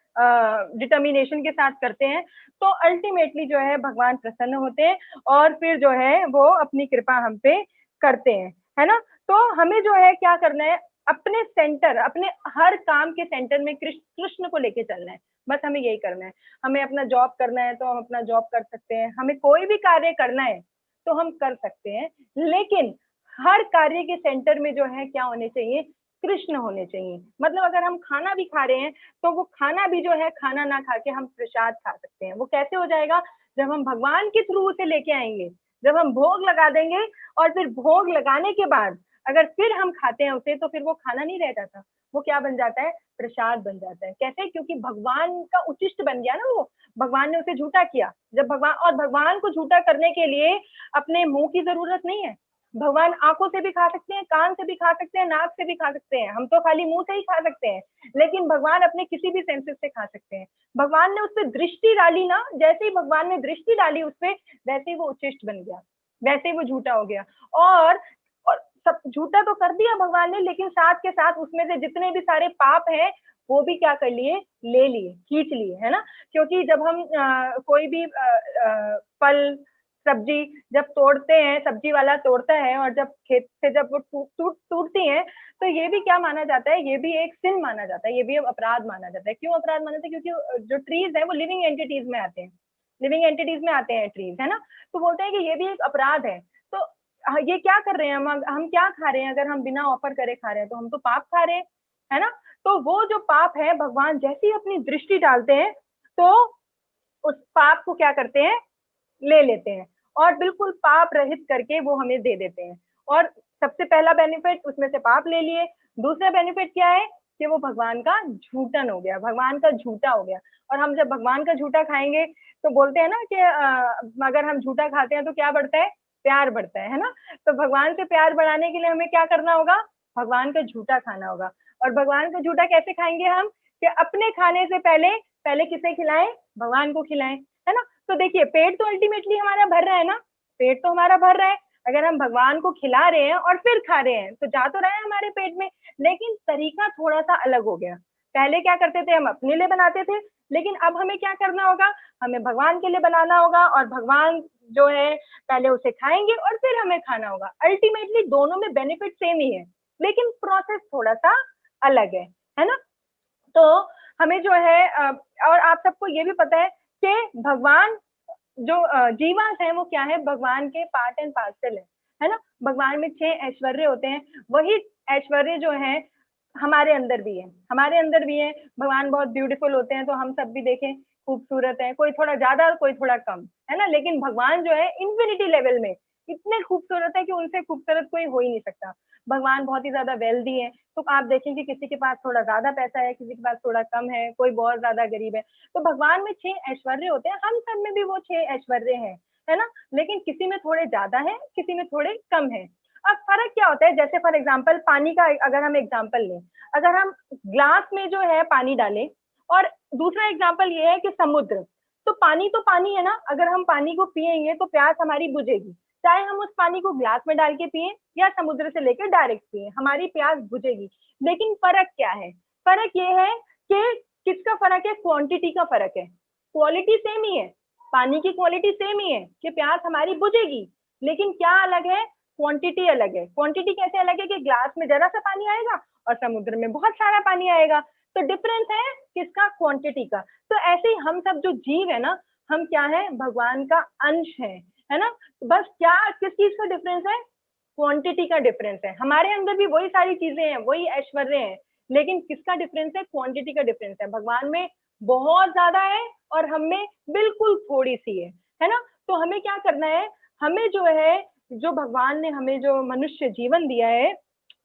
[SPEAKER 1] डिटर्मिनेशन के साथ करते हैं तो अल्टीमेटली जो है भगवान प्रसन्न होते हैं, और फिर जो है वो अपनी कृपा हम पे करते हैं, है ना। तो हमें जो है क्या करना है, अपने सेंटर, अपने हर काम के सेंटर में कृष्ण को लेके चलना है। बस हमें यही करना है। हमें अपना जॉब करना है तो हम अपना जॉब कर सकते हैं, हमें कोई भी कार्य करना है तो हम कर सकते हैं, लेकिन हर कार्य के सेंटर में जो है क्या होने चाहिए, कृष्ण होने चाहिए। मतलब अगर हम खाना भी खा रहे हैं तो वो खाना भी जो है, खाना ना खा के हम प्रसाद खा सकते हैं। वो कैसे हो जाएगा? जब हम भगवान के थ्रू उसे लेके आएंगे, जब हम भोग लगा देंगे, और फिर भोग लगाने के बाद अगर फिर हम खाते हैं उसे, तो फिर वो खाना नहीं रह जाता, वो क्या बन जाता है, प्रसाद बन जाता है। कैसे? क्योंकि भगवान का उचिष्ट बन गया ना वो, भगवान ने उसे झूठा किया। जब भगवान, और भगवान को झूठा करने के लिए अपने मुंह की जरूरत नहीं है, भगवान आंखों से भी खा सकते हैं, कान से भी खा सकते हैं, नाक से भी खा सकते हैं, हम तो खाली मुंह से ही खा सकते हैं, लेकिन भगवान अपने किसी भी सेंसेस से खा सकते हैं। भगवान ने उस पर दृष्टि डाली ना, जैसे ही भगवान ने दृष्टि डाली उस पर, वैसे ही वो उच्छिष्ट बन गया, वैसे ही वो झूठा हो गया। और सब झूठा तो कर दिया भगवान ने, लेकिन साथ के साथ उसमें से जितने भी सारे पाप हैं वो भी क्या कर लिए, ले लिए, खींच लिए, है ना। क्योंकि जब हम कोई भी फल सब्जी जब तोड़ते हैं, सब्जी वाला तोड़ता है, और जब खेत से जब वो टूटती है, तो ये भी क्या माना जाता है, ये भी एक सिन माना जाता है, ये भी अपराध माना जाता है। क्यों अपराध माना जाता है? क्योंकि जो ट्रीज है वो लिविंग एंटिटीज में आते हैं, लिविंग एंटिटीज में आते हैं ट्रीज, है ना। तो बोलते हैं कि ये भी एक अपराध है। तो ये क्या कर रहे हैं हम क्या खा रहे हैं? अगर हम बिना ऑफर करे खा रहे हैं तो हम तो पाप खा रहे हैं, है ना। तो वो जो पाप है, भगवान जैसे ही अपनी दृष्टि डालते हैं तो उस पाप को क्या करते हैं, ले लेते हैं, और बिल्कुल पाप रहित करके वो हमें दे देते हैं। और सबसे पहला बेनिफिट, उसमें से पाप ले लिए। दूसरा बेनिफिट क्या है कि वो भगवान का झूठन हो गया, भगवान का झूठा हो गया। और हम जब भगवान का झूठा खाएंगे तो बोलते हैं ना कि अगर हम झूठा खाते हैं तो क्या बढ़ता है, प्यार बढ़ता है ना। तो भगवान से प्यार बढ़ाने के लिए हमें क्या करना होगा, भगवान का झूठा खाना होगा। और भगवान का झूठा कैसे खाएंगे हम, कि अपने खाने से पहले पहले किसे खिलाएं, भगवान को खिलाएं, है ना। तो देखिए, पेट तो अल्टीमेटली हमारा भर रहा है ना, पेट तो हमारा भर रहा है। अगर हम भगवान को खिला रहे हैं और फिर खा रहे हैं तो जा तो रहा है हमारे पेट में, लेकिन तरीका थोड़ा सा अलग हो गया। पहले क्या करते थे, हम अपने लिए बनाते थे, लेकिन अब हमें क्या करना होगा, हमें भगवान के लिए बनाना होगा। और भगवान जो है, पहले उसे खाएंगे और फिर हमें खाना होगा। अल्टीमेटली दोनों में बेनिफिट सेम ही है, लेकिन प्रोसेस थोड़ा सा अलग है ना। तो हमें जो है और आप सबको ये भी पता है कि भगवान जो जीवास है वो क्या है, भगवान के पार्ट एंड पार्सल है ना। भगवान में 6 ऐश्वर्य होते हैं, वही ऐश्वर्य जो है हमारे अंदर भी है, हमारे अंदर भी है। भगवान बहुत ब्यूटीफुल होते हैं, तो हम सब भी देखें खूबसूरत है, कोई थोड़ा ज्यादा कोई थोड़ा कम, है ना। लेकिन भगवान जो है इन्फिनिटी लेवल में इतने खूबसूरत है कि उनसे खूबसूरत कोई हो ही नहीं सकता। भगवान बहुत ही ज्यादा वेल्दी है, तो आप देखें कि किसी के पास थोड़ा ज्यादा पैसा है, किसी के पास थोड़ा कम है, कोई बहुत ज्यादा गरीब है। तो भगवान में 6 ऐश्वर्य होते हैं, हम सब में भी वो 6 ऐश्वर्य हैं, है ना। लेकिन किसी में थोड़े ज्यादा है, किसी में थोड़े कम है। अब फर्क क्या होता है, जैसे फॉर एग्जाम्पल पानी का अगर हम एग्जाम्पल लें, अगर हम ग्लास में जो है पानी डालें, और दूसरा एग्जाम्पल ये है कि समुद्र, तो पानी है ना, अगर हम पानी को पिएंगे तो प्यास हमारी बुझेगी, चाहे हम उस पानी को ग्लास में डाल के पिए या समुद्र से लेकर डायरेक्ट पिए, हमारी प्यास बुझेगी। लेकिन फर्क क्या है, फर्क ये है कि किसका फर्क है, क्वांटिटी का फर्क है। क्वालिटी सेम ही है, पानी की क्वालिटी सेम ही है कि प्यास हमारी बुझेगी, लेकिन क्या अलग है, क्वांटिटी अलग है। क्वांटिटी कैसे अलग है कि ग्लास में जरा सा पानी आएगा और समुद्र में बहुत सारा पानी आएगा। तो डिफरेंस है किसका, क्वांटिटी का। तो ऐसे ही हम सब जो जीव है ना, हम क्या है, भगवान का अंश है ना। बस क्या किस चीज का डिफरेंस है, क्वांटिटी का डिफरेंस है। हमारे अंदर भी वही सारी चीजें हैं, वही ऐश्वर्य हैं, लेकिन किसका डिफरेंस है, क्वांटिटी का डिफरेंस है। भगवान में बहुत ज्यादा है और हम में बिल्कुल थोड़ी सी है ना। तो हमें क्या करना है, हमें जो है, जो भगवान ने हमें जो मनुष्य जीवन दिया है,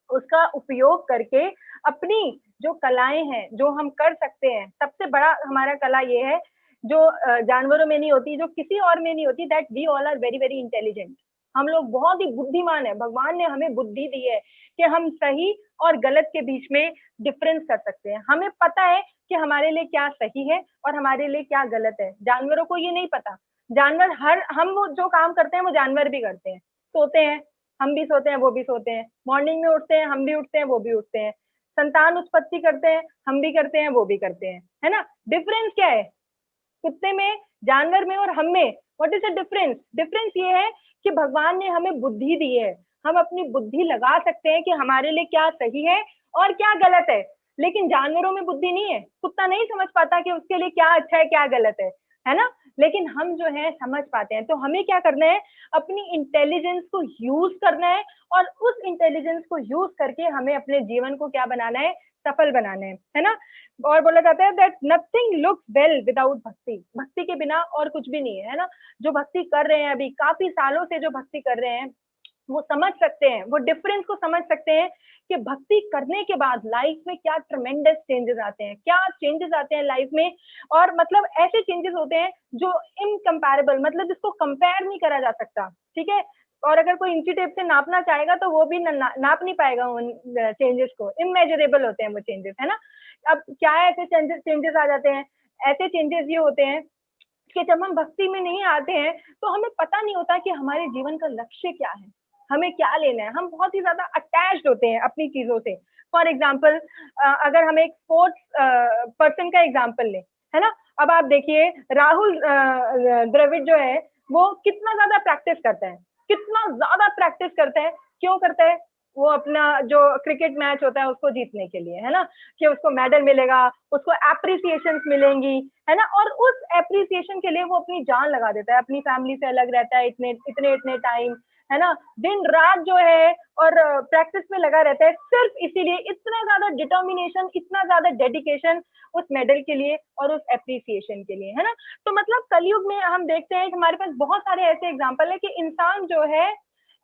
[SPEAKER 1] उसका उपयोग करके अपनी जो कलाएं हैं, जो हम कर सकते हैं, सबसे बड़ा हमारा कला ये है, जो जानवरों में नहीं होती, जो किसी और में नहीं होती, that we all are very very intelligent. हम लोग बहुत ही बुद्धिमान है, भगवान ने हमें बुद्धि दी है कि हम सही और गलत के बीच में डिफरेंस कर सकते हैं। हमें पता है कि हमारे लिए क्या सही है और हमारे लिए क्या गलत है। जानवरों को ये नहीं पता। जानवर हम वो जो काम करते हैं वो जानवर भी करते हैं। सोते हैं, हम भी सोते हैं, वो भी सोते हैं। मॉर्निंग में उठते हैं, हम भी उठते हैं, वो भी उठते हैं। संतान उत्पत्ति करते हैं, हम भी करते हैं, वो भी करते हैं, है ना। डिफरेंस क्या है कुत्ते में, जानवर में और हम में? What is the difference? Difference ये है कि भगवान ने हमें बुद्धि दी है, हम अपनी बुद्धि लगा सकते हैं कि हमारे लिए क्या सही है और क्या गलत है। लेकिन जानवरों में बुद्धि नहीं है, कुत्ता नहीं समझ पाता कि उसके लिए क्या अच्छा है क्या गलत है ना। लेकिन हम जो है समझ पाते हैं। तो हमें क्या करना है, अपनी इंटेलिजेंस को यूज करना है, और उस इंटेलिजेंस को यूज करके हमें अपने जीवन को क्या बनाना है, सफल बनाना है ना। और बोला जाता है that nothing looks well without भक्ति, भक्ति के बिना और कुछ भी नहीं है ना। जो भक्ति कर रहे हैं, अभी काफी सालों से जो भक्ति कर रहे हैं, वो समझ सकते हैं, वो डिफरेंस को समझ सकते हैं कि भक्ति करने के बाद लाइफ में क्या ट्रमेंडस चेंजेस आते हैं, क्या चेंजेस आते हैं लाइफ में। और मतलब ऐसे चेंजेस होते हैं जो इनकम्पैरेबल, मतलब इसको कंपेयर नहीं करा जा सकता, ठीक है। और अगर कोई इंची टेप से नापना चाहेगा तो वो भी नाप नहीं पाएगा उन चेंजेस को, इमेजरेबल होते हैं वो चेंजेस, है ना। अब क्या है, ऐसे चेंजेस आ जाते हैं, ऐसे चेंजेस ये होते हैं कि जब हम भक्ति में नहीं आते हैं तो हमें पता नहीं होता कि हमारे जीवन का लक्ष्य क्या है, हमें क्या लेना है। हम बहुत ही ज्यादा अटैच्ड होते हैं अपनी चीजों से। फॉर एग्जाम्पल, अगर हम एक स्पोर्ट्स पर्सन का एग्जाम्पल लें, है ना। अब आप देखिए राहुल द्रविड़ जो है वो कितना ज्यादा प्रैक्टिस करता है, कितना ज्यादा प्रैक्टिस करता है। क्यों करता है? वो अपना जो क्रिकेट मैच होता है उसको जीतने के लिए, है ना, कि उसको मेडल मिलेगा, उसको एप्रिसिएशन मिलेंगी, है ना। और उस एप्रिसिएशन के लिए वो अपनी जान लगा देता है, अपनी फैमिली से अलग रहता है इतने इतने इतने टाइम, है ना, दिन रात जो है, और प्रैक्टिस में लगा रहता है सिर्फ इसीलिए। इतना ज्यादा डिटर्मिनेशन, इतना ज्यादा डेडिकेशन उस मेडल के लिए और उस एप्रिसिएशन के लिए, है ना। तो मतलब कलयुग में हम देखते हैं कि हमारे पास बहुत सारे ऐसे एग्जाम्पल है कि इंसान जो है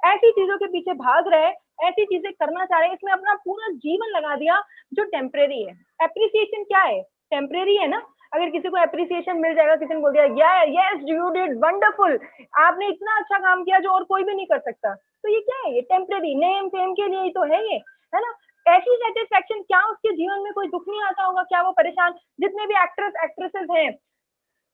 [SPEAKER 1] ऐसी चीजों के पीछे भाग रहा है, ऐसी चीजें करना चाह रहे हैं, इसमें अपना पूरा जीवन लगा दिया जो टेम्परेरी है। एप्रिसिएशन क्या है? टेम्परेरी है ना। अगर किसी को एप्रिसिएशन मिल जाएगा, किसी ने बोल दिया यस यू डिड वंडरफुल, आपने इतना अच्छा काम किया जो और कोई भी नहीं कर सकता, तो ये क्या है? ये टेम्परेरी नेम फेम के लिए ही तो है ये, है ना। ऐसी सेटिस्फेक्शन, क्या उसके जीवन में कोई दुख नहीं आता होगा? क्या वो परेशान, जितने भी एक्ट्रेस एक्ट्रेसेस हैं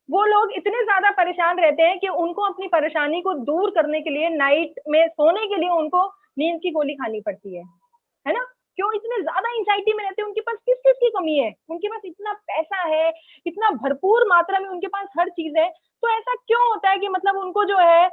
[SPEAKER 1] वो लोग इतने ज्यादा परेशान रहते हैं कि उनको अपनी परेशानी को दूर करने के लिए नाइट में सोने के लिए उनको नींद की गोली खानी पड़ती है ना। क्यों इतने ज्यादा एंजाइटी में रहते हैं? उनके पास किस चीज की कमी है? उनके पास इतना पैसा है, इतना भरपूर मात्रा में उनके पास हर चीज है, तो ऐसा क्यों होता है कि मतलब उनको जो है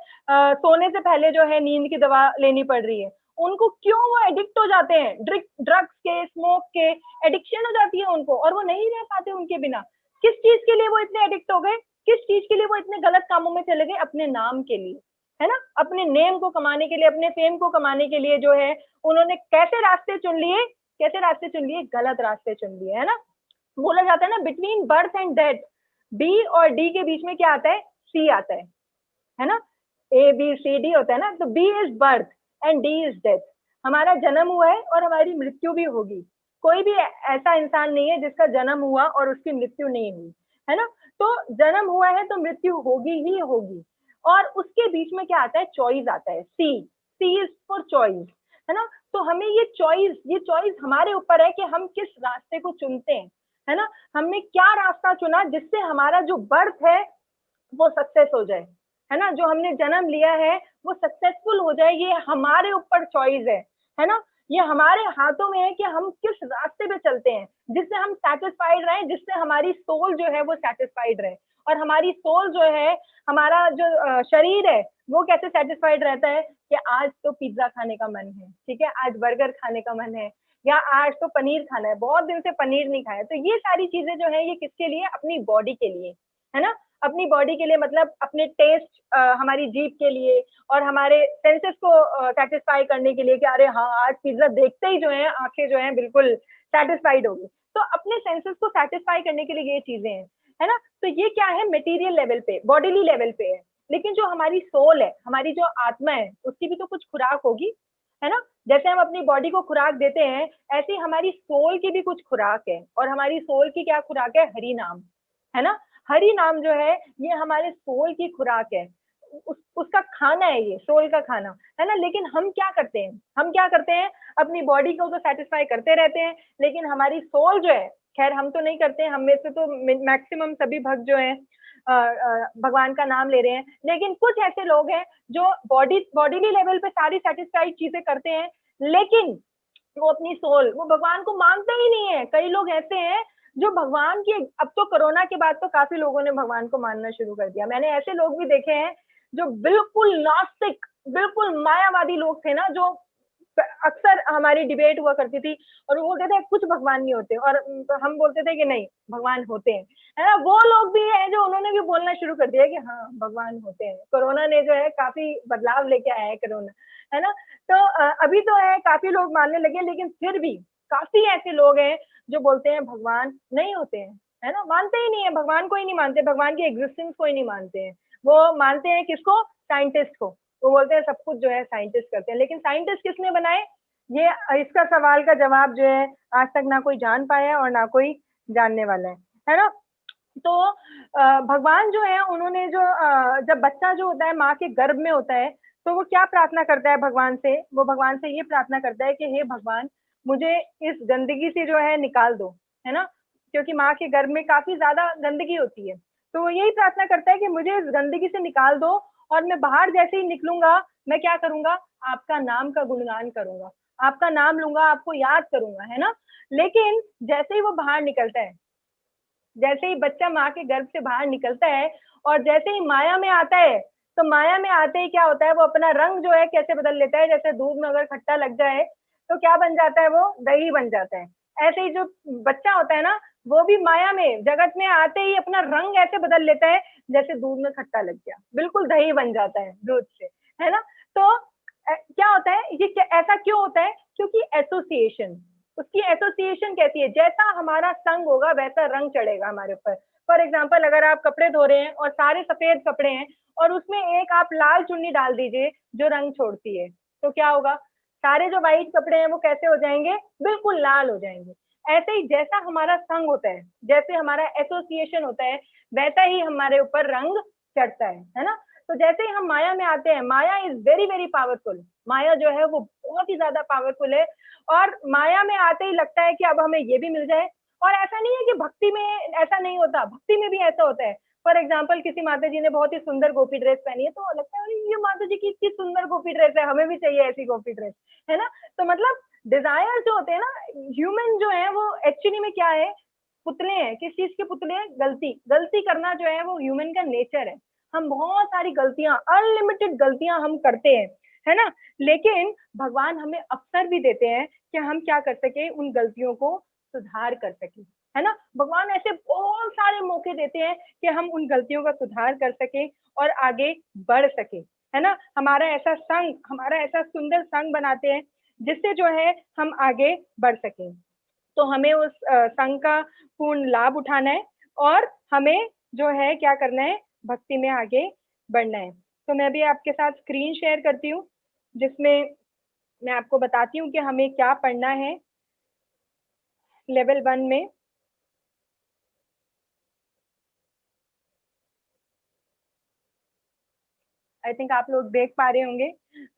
[SPEAKER 1] सोने से पहले जो है नींद की दवा लेनी पड़ रही है? उनको क्यों वो एडिक्ट हो जाते हैं ड्रग्स के, स्मोक के, एडिक्शन हो जाती है उनको, और वो नहीं रह पाते उनके बिना। किस चीज के लिए वो इतने एडिक्ट हो गए? किस चीज के लिए वो इतने गलत कामों में चले गए? अपने नाम के लिए, है ना, अपने नेम को कमाने के लिए, अपने फेम को कमाने के लिए जो है उन्होंने कैसे रास्ते चुन लिए? कैसे रास्ते चुन लिए? गलत रास्ते चुन लिए, है ना। बोला जाता है ना, between birth and death B और डी के बीच में क्या आता है? सी आता है ना। ए बी सी डी होता है ना, तो B is birth and D is death. हमारा जन्म हुआ है और हमारी मृत्यु भी होगी। कोई भी ऐसा इंसान नहीं है जिसका जन्म हुआ और उसकी मृत्यु नहीं हुई, है ना। तो जन्म हुआ है तो मृत्यु होगी ही होगी। और उसके बीच में क्या आता है? चॉइस आता है, सी। सी इज फॉर चॉइस, है ना। तो हमें ये चॉइस हमारे ऊपर है कि हम किस रास्ते को चुनते हैं, है ना। हमने क्या रास्ता चुना जिससे हमारा जो बर्थ है वो सक्सेस हो जाए, है ना। जो हमने जन्म लिया है वो सक्सेसफुल हो जाए, ये हमारे ऊपर चॉइस है ना। ये हमारे हाथों में है कि हम किस रास्ते पे चलते हैं जिससे हम सेटिस्फाइड रहे, जिससे हमारी सोल जो है वो सेटिस्फाइड रहे। और हमारी सोल जो है, हमारा जो शरीर है वो कैसे सेटिस्फाइड रहता है कि आज तो पिज्जा खाने का मन है, ठीक है, आज बर्गर खाने का मन है, या आज तो पनीर खाना है, बहुत दिन से पनीर नहीं खाया। तो ये सारी चीजें जो है ये किसके लिए? अपनी बॉडी के लिए, है ना। अपनी बॉडी के लिए, मतलब अपने टेस्ट, हमारी जीभ के लिए, और हमारे सेंसेस को सेटिस्फाई करने के लिए कि अरे हाँ आज पिज्जा देखते ही जो है आंखें जो है बिल्कुल सेटिस्फाइड होगी। तो अपने सेंसेस को सेटिस्फाई करने के लिए ये चीजें हैं, है ना। तो ये क्या है? मटेरियल लेवल पे, बॉडीली लेवल पे है। लेकिन जो हमारी सोल है, हमारी जो आत्मा है, उसकी भी तो कुछ खुराक होगी, है ना। जैसे हम अपनी बॉडी को खुराक देते हैं, ऐसे ही हमारी सोल की भी कुछ खुराक है। और हमारी सोल की क्या खुराक है? हरि नाम, है ना। हरि नाम जो है ये हमारे सोल की खुराक है, उसका खाना है, ये सोल का खाना, है ना। लेकिन हम क्या करते हैं? हम क्या करते हैं? अपनी बॉडी को तो सेटिस्फाई करते रहते हैं, लेकिन हमारी सोल जो है, खैर हम तो नहीं करते हैं, हम में से तो मैक्सिमम सभी भक्त जो है भगवान का नाम ले रहे हैं, लेकिन कुछ ऐसे लोग हैं जो बॉडीली लेवल पे सारी सेटिस्फाइड चीजें करते हैं, लेकिन वो अपनी सोल, वो भगवान को मानते ही नहीं है। कई लोग ऐसे हैं जो भगवान की, अब तो कोरोना के बाद तो काफी लोगों ने भगवान को मानना शुरू कर दिया। मैंने ऐसे लोग भी देखे हैं जो बिल्कुल नास्तिक, बिल्कुल मायावादी लोग थे ना, जो अक्सर हमारी डिबेट हुआ करती थी और वो बोलते थे कुछ भगवान नहीं होते, और हम बोलते थे कि नहीं भगवान होते हैं, है ना। वो लोग भी हैं जो उन्होंने भी बोलना शुरू कर दिया कि हाँ भगवान होते हैं। कोरोना ने जो है काफी बदलाव लेके आया है कोरोना, है ना। तो अभी तो है काफी लोग मानने लगे, लेकिन फिर भी काफी ऐसे लोग हैं जो बोलते हैं भगवान नहीं होते हैं, है ना। मानते ही नहीं है, भगवान को ही नहीं मानते, भगवान की एग्जिस्टेंस को ही नहीं मानते हैं। वो मानते हैं किसको? साइंटिस्ट को। वो बोलते हैं सब कुछ जो है साइंटिस्ट करते हैं, लेकिन साइंटिस्ट किसने बनाए? ये इसका सवाल का जवाब जो है आज तक ना कोई जान पाया और ना कोई जानने वाला है ना। तो भगवान जो है उन्होंने जो जब बच्चा जो होता है माँ के गर्भ में होता है, तो वो क्या प्रार्थना करता है भगवान से, वो भगवान से ये प्रार्थना करता है कि हे भगवान, मुझे इस गंदगी से जो है निकाल दो, है ना, क्योंकि माँ के गर्भ में काफी ज्यादा गंदगी होती है। तो वो यही प्रार्थना करता है कि मुझे इस गंदगी से निकाल दो, और मैं बाहर जैसे ही निकलूंगा, मैं क्या करूंगा, आपका नाम का गुणगान करूंगा, आपका नाम लूंगा, आपको याद करूंगा, है ना। लेकिन जैसे ही वो बाहर निकलता है, जैसे ही बच्चा माँ के गर्भ से बाहर निकलता है और जैसे ही माया में आता है, तो माया में आते ही क्या होता है, वो अपना रंग जो है कैसे बदल लेता है, जैसे दूध में अगर खट्टा लग जाए तो क्या बन जाता है, वो दही बन जाता है। ऐसे ही जो बच्चा होता है ना, वो भी माया में जगत में आते ही अपना रंग ऐसे बदल लेता है, जैसे दूध में खट्टा लग गया, बिल्कुल दही बन जाता है दूध से, है ना। तो क्या होता है ये, ऐसा क्यों होता है, क्योंकि एसोसिएशन, उसकी एसोसिएशन कहती है जैसा हमारा संग होगा वैसा रंग चढ़ेगा हमारे ऊपर। फॉर एग्जाम्पल, अगर आप कपड़े धो रहे हैं और सारे सफेद कपड़े हैं और उसमें एक आप लाल चुन्नी डाल दीजिए जो रंग छोड़ती है, तो क्या होगा, सारे जो व्हाइट कपड़े हैं वो कैसे हो जाएंगे, बिल्कुल लाल हो जाएंगे। ऐसे ही जैसा हमारा संग होता है, जैसे हमारा एसोसिएशन होता है, वैसा ही हमारे ऊपर रंग चढ़ता है ना। तो जैसे ही हम माया में आते हैं, माया इज वेरी वेरी पावरफुल, माया जो है वो बहुत ही ज्यादा पावरफुल है। और माया में आते ही लगता है कि अब हमें ये भी मिल जाए। और ऐसा नहीं है कि भक्ति में ऐसा नहीं होता, भक्ति में भी ऐसा होता है। फॉर एग्जाम्पल, किसी माता जी ने बहुत ही सुंदर गोपी ड्रेस पहनी है, तो लगता है ये माता जी की इतनी सुंदर गोपी ड्रेस है, हमें भी चाहिए ऐसी गोपी ड्रेस, है ना। तो मतलब डिजायर जो होते हैं ना, ह्यूमन जो है वो एक्चुअली में क्या है, पुतले हैं। किस चीज के पुतले हैं, गलती, गलती करना जो है वो ह्यूमन का नेचर है। हम बहुत सारी गलतियां, अनलिमिटेड गलतियां हम करते हैं, है ना। लेकिन भगवान हमें अवसर भी देते हैं कि हम क्या कर सके, उन गलतियों को सुधार कर सके, है ना। भगवान ऐसे बहुत सारे मौके देते हैं कि हम उन गलतियों का सुधार कर सके और आगे बढ़ सके, है ना। हमारा ऐसा संग, हमारा ऐसा सुंदर संग बनाते हैं जिससे जो है हम आगे बढ़ सके। तो हमें उस संघ का पूर्ण लाभ उठाना है और हमें जो है क्या करना है, भक्ति में आगे बढ़ना है। तो मैं भी आपके साथ स्क्रीन शेयर करती हूँ, जिसमें मैं आपको बताती हूँ कि हमें क्या पढ़ना है लेवल 1 में। आई थिंक आप लोग देख पा रहे होंगे,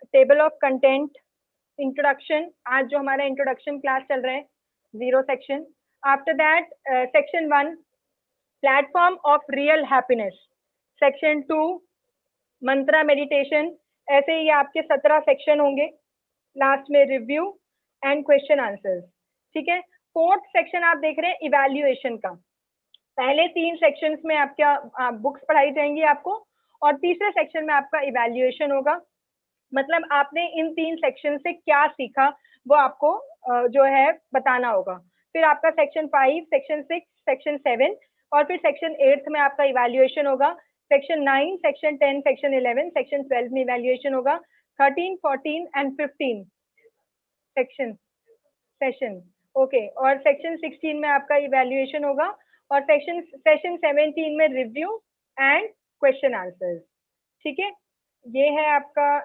[SPEAKER 1] टेबल ऑफ कंटेंट, इंट्रोडक्शन। आज जो हमारा इंट्रोडक्शन क्लास चल रहा है, 0 section. After that section 1, platform of real happiness. Section 2, Mantra meditation. ऐसे ही आपके 17 सेक्शन होंगे। लास्ट में रिव्यू एंड क्वेश्चन आंसर्स, ठीक है। फोर्थ सेक्शन आप देख रहे हैं इवैल्यूएशन का। पहले 3 सेक्शंस में आपका बुक्स पढ़ाई जाएंगी आपको, और तीसरे सेक्शन में आपका इवैल्यूएशन होगा। मतलब आपने इन 3 सेक्शन से क्या सीखा वो आपको जो है बताना होगा। फिर आपका सेक्शन 5, सेक्शन 6, सेक्शन 7, और फिर सेक्शन 8 में आपका इवैल्यूएशन होगा। सेक्शन 9, सेक्शन 10, सेक्शन 11, सेक्शन 12 में इवैल्यूएशन होगा। 13, 14 एंड 15 सेक्शन सेशन, ओके। और सेक्शन 16 में आपका इवैल्यूएशन होगा, और सेशन 17 में रिव्यू एंड क्वेश्चन आंसर्स, ठीक है। ये है आपका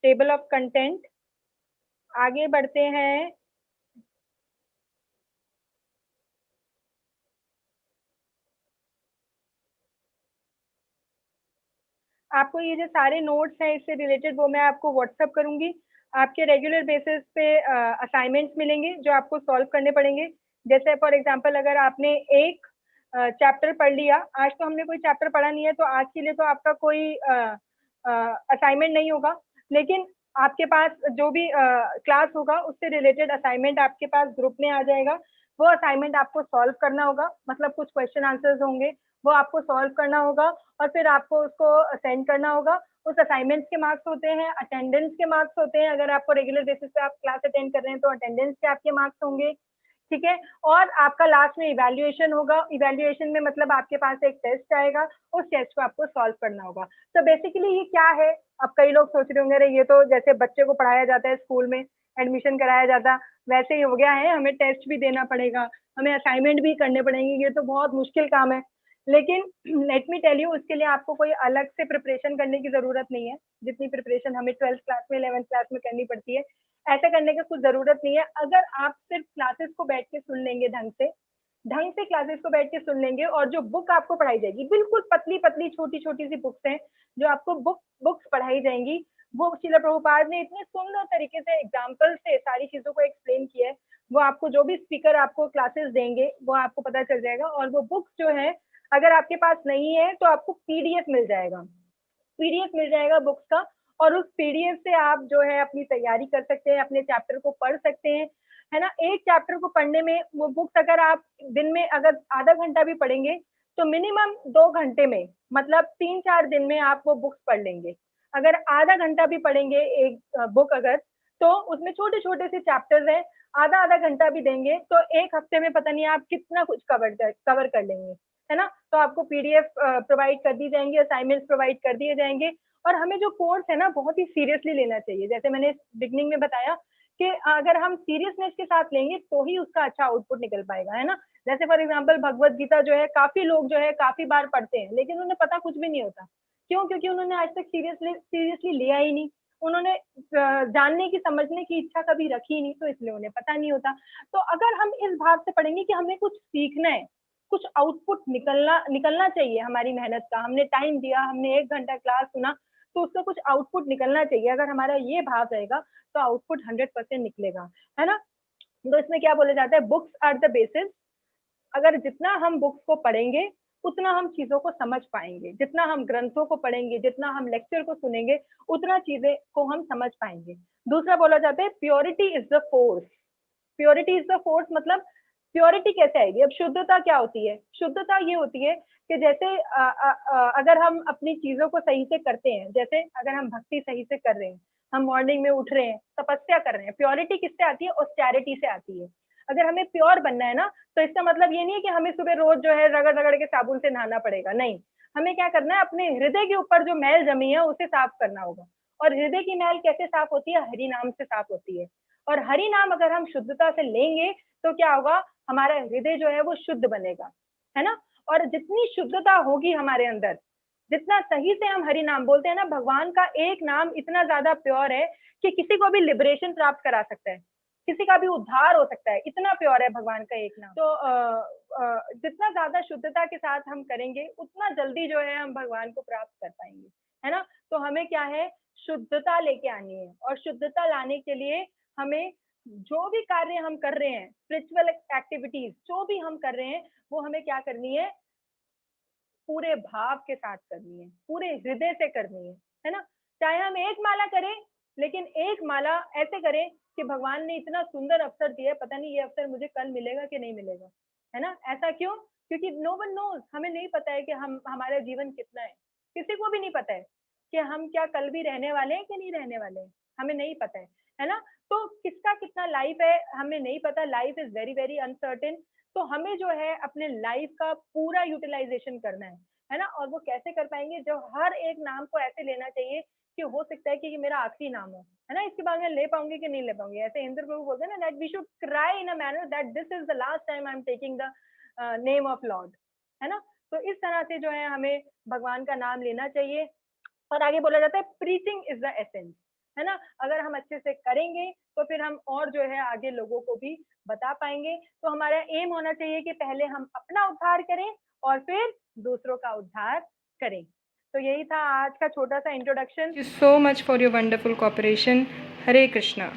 [SPEAKER 1] टेबल ऑफ कंटेंट। आगे बढ़ते हैं। आपको ये जो सारे नोट्स हैं इससे रिलेटेड, वो मैं आपको व्हाट्सअप करूंगी। आपके रेगुलर बेसिस पे असाइनमेंट्स मिलेंगे जो आपको सॉल्व करने पड़ेंगे। जैसे फॉर एग्जांपल, अगर आपने एक चैप्टर पढ़ लिया, आज तो हमने कोई चैप्टर पढ़ा नहीं है, तो आज के लिए तो आपका कोई असाइनमेंट नहीं होगा। लेकिन आपके पास जो भी क्लास होगा उससे रिलेटेड असाइनमेंट आपके पास ग्रुप में आ जाएगा। वो असाइनमेंट आपको सॉल्व करना होगा, मतलब कुछ क्वेश्चन आंसर्स होंगे, वो आपको सॉल्व करना होगा और फिर आपको उसको सेंड करना होगा। उस असाइनमेंट्स के मार्क्स होते हैं, अटेंडेंस के मार्क्स होते हैं। अगर आपको रेगुलर बेसिस पे आप क्लास अटेंड कर रहे हैं तो अटेंडेंस के आपके मार्क्स होंगे, ठीक है। और आपका लास्ट में इवैल्यूएशन होगा। इवैल्यूएशन में मतलब आपके पास एक टेस्ट आएगा, उस टेस्ट को आपको सॉल्व करना होगा। तो बेसिकली ये क्या है, अब कई लोग सोच रहे होंगे, अरे ये तो जैसे बच्चे को पढ़ाया जाता है स्कूल में, एडमिशन कराया जाता, वैसे ही हो गया है, हमें टेस्ट भी देना पड़ेगा, हमें असाइनमेंट भी करने पड़ेंगे, ये तो बहुत मुश्किल काम है। लेकिन लेट मी टेल यू, उसके लिए आपको कोई अलग से प्रिपरेशन करने की जरूरत नहीं है। जितनी प्रिपरेशन हमें 12th क्लास में, 11th क्लास में करनी पड़ती है, ऐसा करने की कुछ जरूरत नहीं है। अगर आप सिर्फ क्लासेस को बैठ के सुन लेंगे, ढंग से क्लासेस को बैठ के सुन लेंगे, और जो बुक आपको पढ़ाई जाएगी, बिल्कुल पतली पतली छोटी छोटी सी बुक्स हैं जो आपको बुक्स पढ़ाई जाएंगी, वो श्रील प्रभुपाद ने इतने सुंदर तरीके से एग्जाम्पल से सारी चीजों को एक्सप्लेन किया है। वो आपको जो भी स्पीकर आपको क्लासेस देंगे वो आपको पता चल जाएगा। और वो बुक्स जो है अगर आपके पास नहीं है तो आपको पीडीएफ मिल जाएगा, पीडीएफ मिल जाएगा बुक्स का। और उस पीडीएफ से आप जो है अपनी तैयारी कर सकते हैं, अपने चैप्टर को पढ़ सकते हैं, है ना। एक चैप्टर को पढ़ने में वो बुक्स अगर आप दिन में अगर आधा घंटा भी पढ़ेंगे तो मिनिमम 2 घंटे में, मतलब 3-4 दिन में आप वो बुक्स पढ़ लेंगे। अगर आधा घंटा भी पढ़ेंगे एक बुक अगर, तो उसमें छोटे छोटे से चैप्टर्स हैं, आधा आधा घंटा भी देंगे तो 1 हफ्ते में पता नहीं आप कितना कुछ कवर कर लेंगे, है ना। तो आपको पीडीएफ प्रोवाइड कर दी जाएंगी, असाइनमेंट्स प्रोवाइड कर दिए जाएंगे। और हमें जो कोर्स है ना बहुत ही सीरियसली लेना चाहिए। जैसे मैंने बिगनिंग में बताया कि अगर हम सीरियसनेस के साथ लेंगे तो ही उसका अच्छा आउटपुट निकल पाएगा, है ना। जैसे फॉर एग्जाम्पल भगवत गीता जो है काफी लोग जो है काफी बार पढ़ते हैं लेकिन उन्हें पता कुछ भी नहीं होता। क्यों? क्योंकि उन्होंने आज तक सीरियसली लिया ही नहीं। उन्होंने जानने की समझने की इच्छा कभी रखी नहीं, तो इसलिए उन्हें पता नहीं होता। तो अगर हम इस भाव से पढ़ेंगे कि हमें कुछ सीखना है, कुछ आउटपुट निकलना चाहिए हमारी मेहनत का, हमने टाइम दिया, हमने 1 घंटा क्लास सुना, तो उसका कुछ आउटपुट निकलना चाहिए। अगर हमारा ये भाव रहेगा तो आउटपुट 100% निकलेगा, है ना। तो इसमें क्या बोला जाता है, बुक्स आर द बेसिस। अगर जितना हम बुक्स को पढ़ेंगे उतना हम चीजों को समझ पाएंगे, जितना हम ग्रंथों को पढ़ेंगे, जितना हम लेक्चर को सुनेंगे, उतना चीजें को हम समझ पाएंगे। दूसरा बोला जाता है purity is the force. Purity is the force मतलब प्योरिटी कैसे आएगी? अब शुद्धता क्या होती है? शुद्धता ये होती है कि जैसे अगर हम अपनी चीजों को सही से करते हैं, जैसे अगर हम भक्ति सही से कर रहे हैं, हम मॉर्निंग में उठ रहे हैं, तपस्या कर रहे हैं, प्योरिटी किससे आती है? ऑस्टेरिटी से आती है। अगर हमें प्योर बनना है ना, तो इसका मतलब ये नहीं है कि हमें सुबह रोज जो है रगड़ रगड़ के साबुन से नहाना पड़ेगा, नहीं। हमें क्या करना है, अपने हृदय के ऊपर जो मैल जमी है उसे साफ करना होगा। और हृदय की मैल कैसे साफ होती है? हरि नाम से साफ होती है। और हरि नाम अगर हम शुद्धता से लेंगे तो क्या होगा, हमारा हृदय जो है वो शुद्ध बनेगा, है ना। और जितनी शुद्धता होगी हमारे अंदर, जितना सही से हम हरि नाम बोलते हैं ना, भगवान का एक नाम इतना ज्यादा प्योर है कि किसी को भी लिबरेशन प्राप्त करा सकता है, किसी का भी उद्धार हो सकता है, इतना प्योर है भगवान का एक नाम। तो जितना ज्यादा शुद्धता के साथ हम करेंगे उतना जल्दी जो है हम भगवान को प्राप्त कर पाएंगे, है ना। तो हमें क्या है, शुद्धता लेके आनी है। और शुद्धता लाने के लिए हमें जो भी कार्य हम कर रहे हैं, स्पिरिचुअल एक्टिविटीज जो भी हम कर रहे हैं, वो हमें क्या करनी है, पूरे भाव के साथ करनी है, पूरे हृदय से करनी है ना। चाहे हम एक माला करें, लेकिन एक माला ऐसे करें कि भगवान ने इतना सुंदर अवसर दिया है, पता नहीं ये अवसर मुझे कल मिलेगा कि नहीं मिलेगा, है ना। ऐसा क्यों? क्योंकि नो वन नोज, हमें नहीं पता है कि हम हमारा जीवन कितना है। किसी को भी नहीं पता है कि हम क्या कल भी रहने वाले हैं कि नहीं रहने वाले हैं, हमें नहीं पता है ना। तो किसका कितना लाइफ है हमें नहीं पता, life is very very uncertain. तो हमें जो है अपने लाइफ का पूरा यूटिलाइजेशन करना है ना। और वो कैसे कर पाएंगे? जो हर एक नाम को ऐसे लेना चाहिए कि हो सकता है कि ये मेरा आखिरी नाम हो, है ना। इसके बाद मैं ले पाऊंगी कि नहीं ले पाऊंगी। ऐसे इंद्र प्रभु बोलते हैं ना, that we should cry in a manner that this is the last time I am taking the name of Lord, है ना। तो इस तरह से जो है हमें भगवान का नाम लेना चाहिए। और आगे बोला जाता है प्रीचिंग इज द एसेंस, है ना। अगर हम अच्छे से करेंगे तो फिर हम और जो है आगे लोगों को भी बता पाएंगे। तो हमारा एम होना चाहिए कि पहले हम अपना उद्धार करें और फिर दूसरों का उद्धार करें। तो यही था आज का छोटा सा introduction.
[SPEAKER 2] Thank you so much for your wonderful cooperation. Hare Krishna.